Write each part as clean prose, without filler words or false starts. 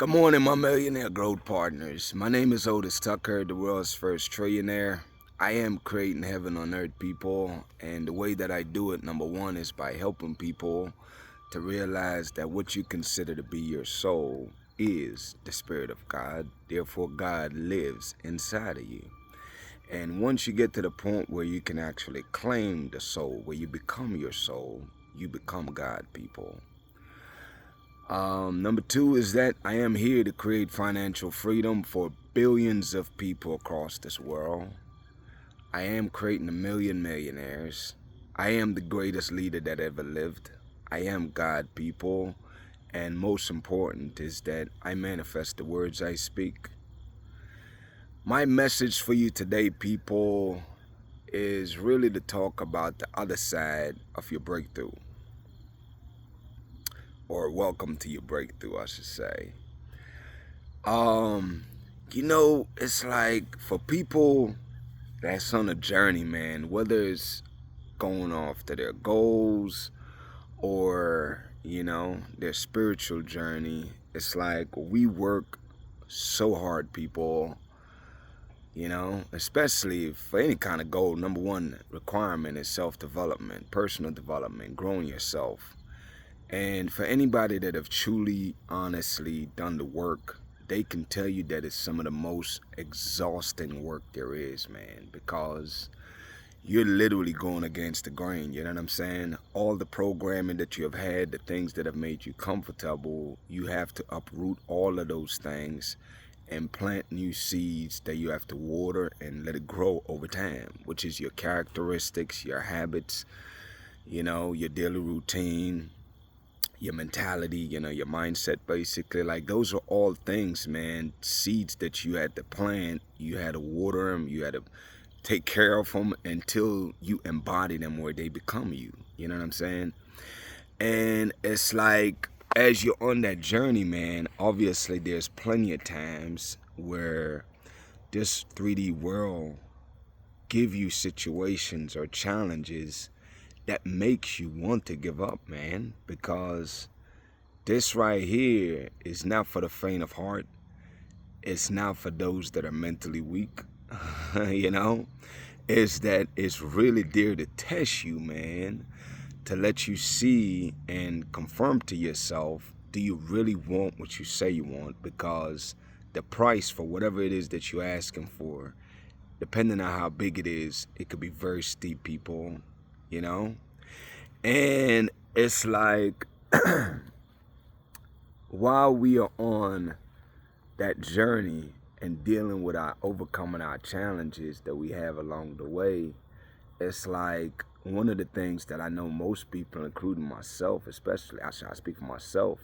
Good morning, my millionaire growth partners. My name is Otis Tucker, the world's first trillionaire. I am creating heaven on earth, people, and the way that I do it, number one, is by helping people to realize that what you consider to be your soul is the Spirit of God. Therefore, God lives inside of you. And once you get to the point where you can actually claim the soul, where you become your soul, you become God, people. Number two is that I am here to create financial freedom for billions of people across this world. I am creating a million millionaires. I am the greatest leader that ever lived. I am God, people. And most important is that I manifest the words I speak. My message for you today, people, is really to talk about the other side of your breakthrough. Or welcome to your breakthrough, I should say. It's like for people that's on a journey, man, whether it's going off to their goals or, their spiritual journey, it's like we work so hard, people, especially for any kind of goal. Number one requirement is self-development, personal development, growing yourself. And for anybody that have truly, honestly done the work, they can tell you that it's some of the most exhausting work there is, man, because you're literally going against the grain, you know what I'm saying? All the programming that you have had, the things that have made you comfortable, you have to uproot all of those things and plant new seeds that you have to water and let it grow over time, which is your characteristics, your habits, your daily routine, your mentality, your mindset, basically. Like, those are all things, man, seeds that you had to plant, you had to water them, you had to take care of them until you embody them where they become you. You know what I'm saying? And it's like, as you're on that journey, man, obviously there's plenty of times where this 3D world give you situations or challenges that makes you want to give up, man, because this right here is not for the faint of heart. It's not for those that are mentally weak, Is that it's really there to test you, man, to let you see and confirm to yourself, do you really want what you say you want? Because the price for whatever it is that you're asking for, depending on how big it is, it could be very steep, people, you know? And it's like, while we are on that journey and dealing with overcoming our challenges that we have along the way, it's like one of the things that I know most people, including myself, especially, I speak for myself,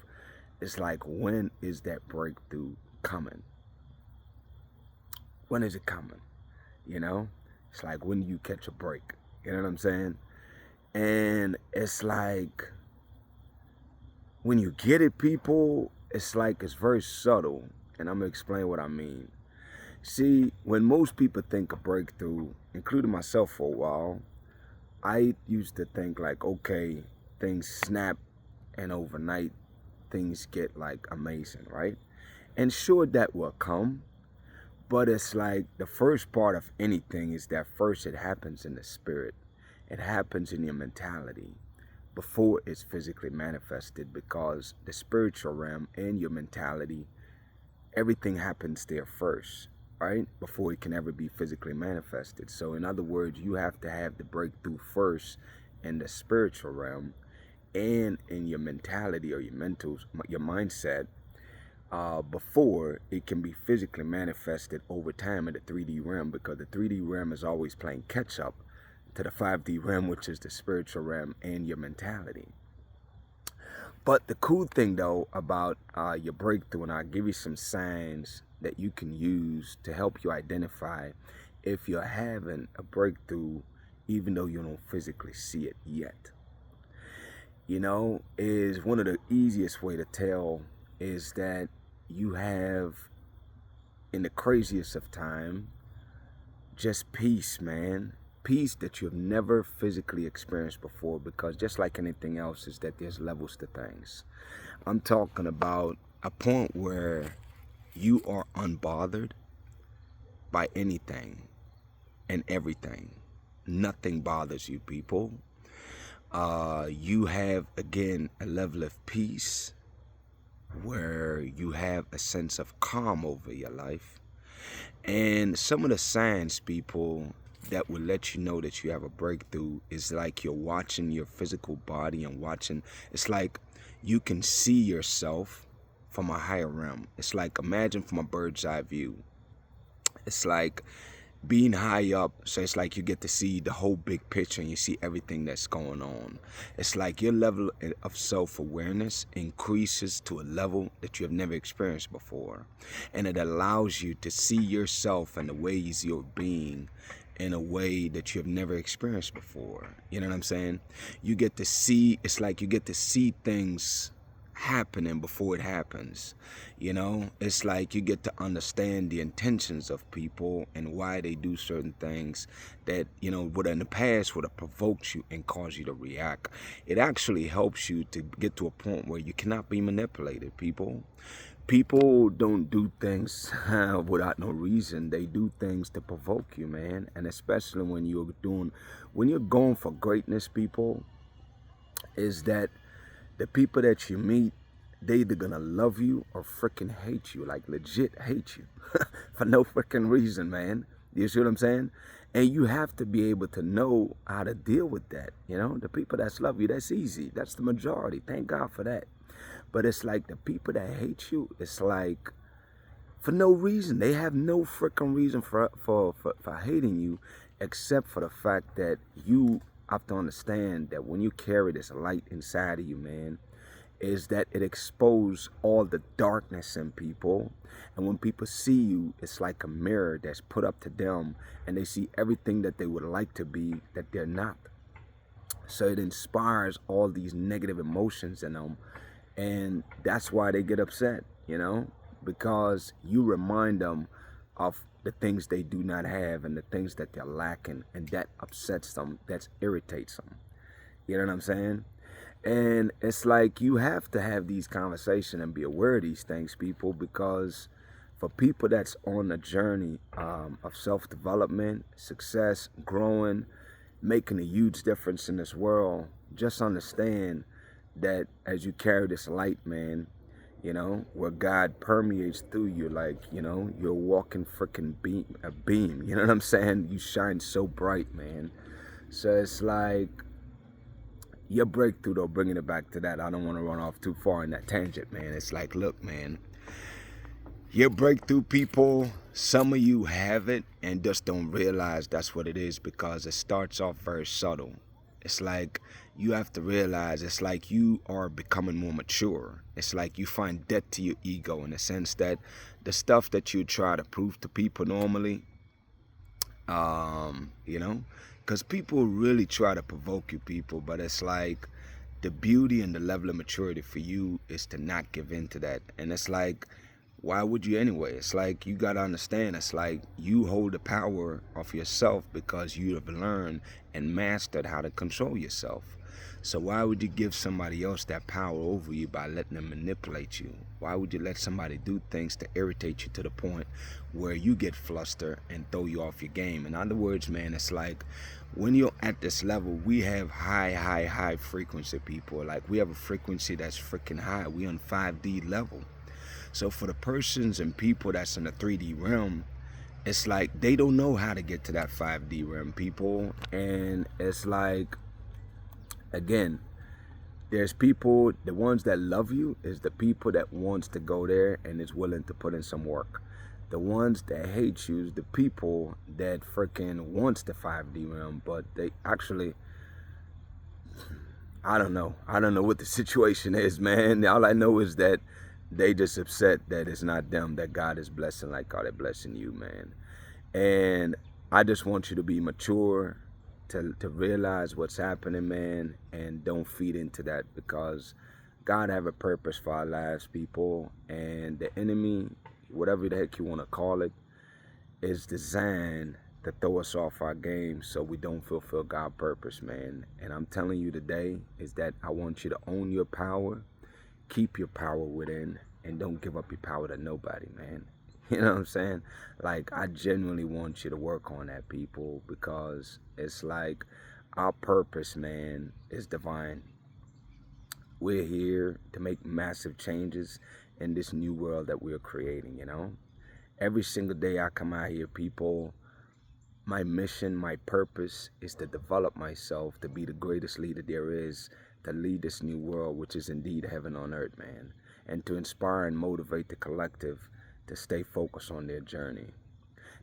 it's like, when is that breakthrough coming? When is it coming? It's like, when do you catch a break? You know what I'm saying? And it's like, when you get it, people, it's like, it's very subtle. And I'm going to explain what I mean. See, when most people think of breakthrough, including myself for a while, I used to think like, okay, things snap and overnight things get like amazing, right? And sure, that will come. But it's like, the first part of anything is that first it happens in the spirit. It happens in your mentality before it's physically manifested, because the spiritual realm and your mentality, everything happens there first, right? Before it can ever be physically manifested. So in other words, you have to have the breakthrough first in the spiritual realm and in your mentality or your mindset, before it can be physically manifested over time in the 3D realm, because the 3D realm is always playing catch up to the 5D realm, which is the spiritual realm and your mentality. But the cool thing, though, about your breakthrough, and I'll give you some signs that you can use to help you identify if you're having a breakthrough, even though you don't physically see it yet. Is one of the easiest way to tell is that you have, in the craziest of time, just peace, man. Peace that you've never physically experienced before, because just like anything else, is that there's levels to things. I'm talking about a point where you are unbothered by anything and everything. Nothing bothers you, people. You have, again, a level of peace where you have a sense of calm over your life. And some of the signs, people, that will let you know that you have a breakthrough is like you're watching your physical body and watching, it's like you can see yourself from a higher realm. It's like, imagine from a bird's eye view. It's like being high up, so it's like you get to see the whole big picture and you see everything that's going on. It's like your level of self-awareness increases to a level that you have never experienced before, and it allows you to see yourself and the ways you're being in a way that you have never experienced before. You know what I'm saying? You get to see, it's like you get to see things happening before it happens. You know, it's like you get to understand the intentions of people and why they do certain things that, you know, would in the past would have provoked you and caused you to react. It actually helps you to get to a point where you cannot be manipulated, people. People don't do things without no reason. They do things to provoke you, man. And especially when you're going for greatness, people, is that the people that you meet, they either gonna love you or freaking hate you, like legit hate you for no freaking reason, man. You see what I'm saying? And you have to be able to know how to deal with that. You know, the people that love you, that's easy. That's the majority. Thank God for that. But it's like the people that hate you, it's like for no reason. They have no freaking reason for hating you, except for the fact that you have to understand that when you carry this light inside of you, man, is that it exposes all the darkness in people. And when people see you, it's like a mirror that's put up to them, and they see everything that they would like to be that they're not. So it inspires all these negative emotions in them, and that's why they get upset, you know, because you remind them of the things they do not have and the things that they're lacking, and that upsets them, that irritates them. You know what I'm saying? And it's like you have to have these conversations and be aware of these things, people, because for people that's on a journey of self-development, success, growing, making a huge difference in this world, just understand that as you carry this light, man, you know, where God permeates through you, like, you know, you're walking freaking beam, you know what I'm saying? You shine so bright, man. So it's like your breakthrough, though, bringing it back to that, I don't want to run off too far in that tangent, man. It's like, look, man, your breakthrough, people, some of you have it and just don't realize that's what it is, because it starts off very subtle. It's like you have to realize it's like you are becoming more mature. It's like you find death to your ego in the sense that the stuff that you try to prove to people normally, you know, because people really try to provoke you, people, but it's like the beauty and the level of maturity for you is to not give in to that. And it's like, why would you anyway? It's like you got to understand, it's like you hold the power of yourself because you have learned and mastered how to control yourself. So why would you give somebody else that power over you by letting them manipulate you? Why would you let somebody do things to irritate you to the point where you get flustered and throw you off your game? In other words, man, it's like when you're at this level, we have high frequency, people. Like we have a frequency that's freaking high. We on 5D level. So for the persons and people that's in the 3D realm, it's like they don't know how to get to that 5D realm, people. And it's like, again, there's people, the ones that love you is the people that wants to go there and is willing to put in some work. The ones that hate you is the people that freaking wants the 5D realm, but they actually, I don't know what the situation is, man. All I know is that they just upset that it's not them that God is blessing like God is blessing you, man. And I just want you to be mature, to realize what's happening, man, and don't feed into that, because God have a purpose for our lives, people. And the enemy, whatever the heck you want to call it, is designed to throw us off our game so we don't fulfill God's purpose, man. And I'm telling you today is that I want you to own your power, keep your power within, and don't give up your power to nobody, man. You know what I'm saying? Like, I genuinely want you to work on that, people, because it's like our purpose, man, is divine. We're here to make massive changes in this new world that we're creating, you know? Every single day I come out here, people, my mission, my purpose is to develop myself to be the greatest leader there is, to lead this new world, which is indeed heaven on earth, man, and to inspire and motivate the collective to stay focused on their journey.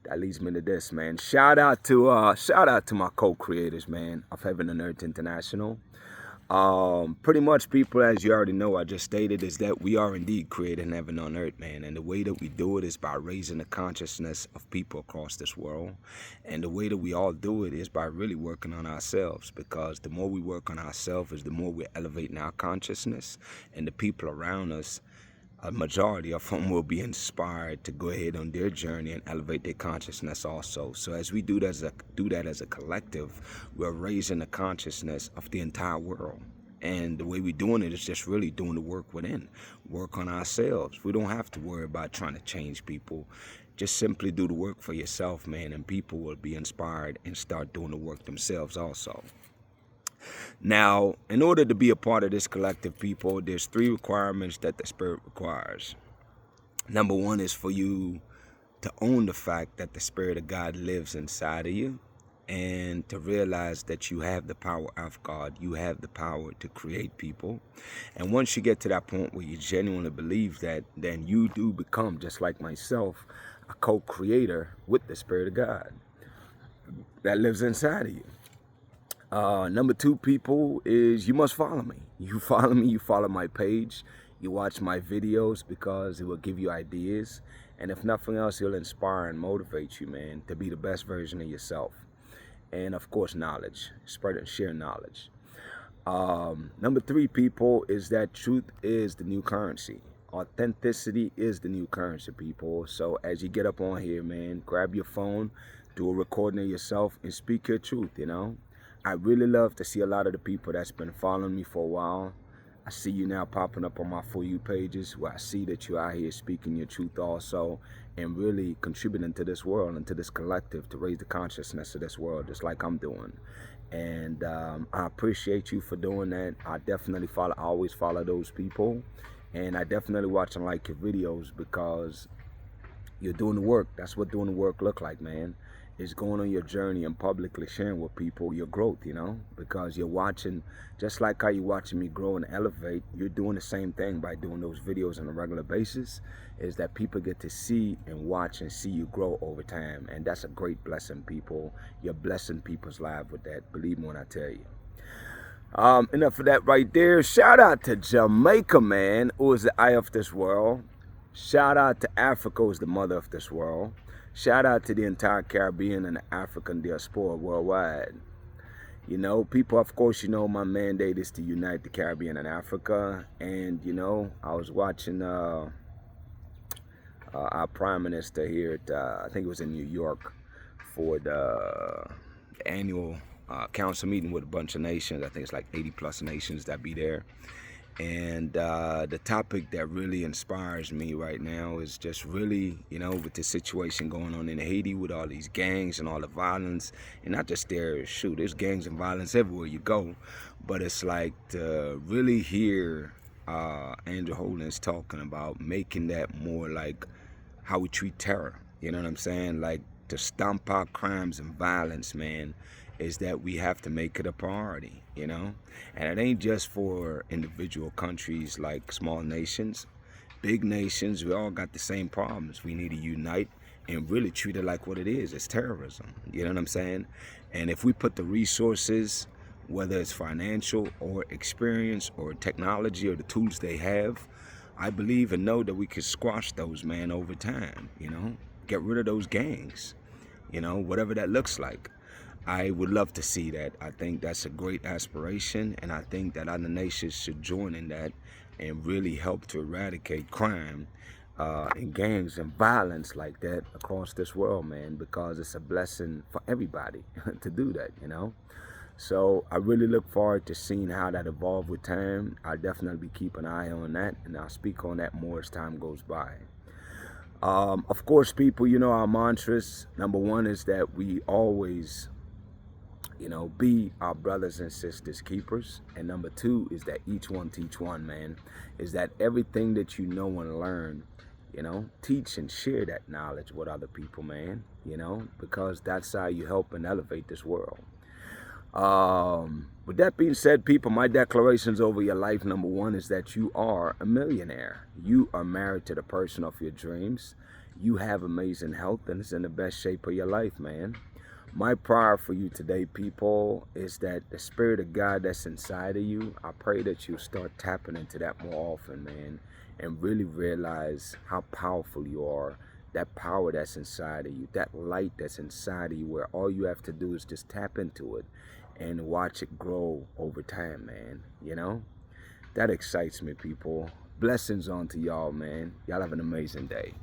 That leads me to this, man. Shout out to my co-creators, man, of Heaven and Earth International. Pretty much, people, as you already know, I just stated, is that we are indeed creating heaven on earth, man. And the way that we do it is by raising the consciousness of people across this world. And the way that we all do it is by really working on ourselves, because the more we work on ourselves is the more we're elevating our consciousness, and the people around us, a majority of them, will be inspired to go ahead on their journey and elevate their consciousness also. So as we do that as a collective, we're raising the consciousness of the entire world. And the way we're doing it is just really doing the work within. Work on ourselves. We don't have to worry about trying to change people. Just simply do the work for yourself, man, and people will be inspired and start doing the work themselves also. Now, in order to be a part of this collective, people, there's 3 requirements that the Spirit requires. Number 1 is for you to own the fact that the Spirit of God lives inside of you, and to realize that you have the power of God. You have the power to create people. And once you get to that point where you genuinely believe that, then you do become, just like myself, a co-creator with the Spirit of God that lives inside of you. Number 2, people, is you must follow me. You follow me, you follow my page, you watch my videos, because it will give you ideas. And if nothing else, it'll inspire and motivate you, man, to be the best version of yourself. And of course, knowledge, spread and share knowledge. Number 3, people, is that truth is the new currency. Authenticity is the new currency, people. So as you get up on here, man, grab your phone, do a recording of yourself, and speak your truth, you know? I really love to see a lot of the people that's been following me for a while. I see you now popping up on my For You pages, where I see that you're out here speaking your truth also, and really contributing to this world and to this collective to raise the consciousness of this world, just like I'm doing. And I appreciate you for doing that. I definitely always follow those people. And I definitely watch and like your videos, because you're doing the work. That's what doing the work look like, man. Is going on your journey and publicly sharing with people your growth, you know, because you're watching, just like how you're watching me grow and elevate, you're doing the same thing by doing those videos on a regular basis, is that people get to see and watch and see you grow over time. And that's a great blessing, people. You're blessing people's lives with that. Believe me when I tell you. Enough of that right there. Shout out to Jamaica, man, who is the eye of this world. Shout out to Africa, who's the mother of this world. Shout out to the entire Caribbean and the African diaspora worldwide. You know, people, of course, you know, my mandate is to unite the Caribbean and Africa. And, you know, I was watching our Prime Minister here at, I think it was in New York, for the annual council meeting with a bunch of nations. I think it's like 80 plus nations that be there. And the topic that really inspires me right now is just really, you know, with the situation going on in Haiti with all these gangs and all the violence, and not just there, shoot, there's gangs and violence everywhere you go, but it's like to really hear Andrew Holdings talking about making that more like how we treat terror, you know what I'm saying? Like, to stomp out crimes and violence, man, is that we have to make it a priority, you know? And it ain't just for individual countries like small nations. Big nations, we all got the same problems. We need to unite and really treat it like what it is. It's terrorism, you know what I'm saying? And if we put the resources, whether it's financial or experience or technology or the tools they have, I believe and know that we can squash those, man, over time, you know? Get rid of those gangs, you know, whatever that looks like. I would love to see that. I think that's a great aspiration, and I think that other nations should join in that and really help to eradicate crime and gangs and violence like that across this world, man, because it's a blessing for everybody to do that, you know. So I really look forward to seeing how that evolves with time. I'll definitely keep an eye on that, and I'll speak on that more as time goes by. Of course, people, you know our mantras. Number one is that we always, be our brothers and sisters keepers. And number two is that each one teach one, man. Is that everything that you know and learn, teach and share that knowledge with other people, man. Because that's how you help and elevate this world. With that being said, people, my declarations over your life, number one, is that you are a millionaire. You are married to the person of your dreams. You have amazing health and is in the best shape of your life, man. My prayer for you today, people, is that the Spirit of God that's inside of you, I pray that you start tapping into that more often, man, and really realize how powerful you are. That power that's inside of you, that light that's inside of you, where all you have to do is just tap into it and watch it grow over time, man. That excites me, people. Blessings on to y'all, man. Y'all have an amazing day.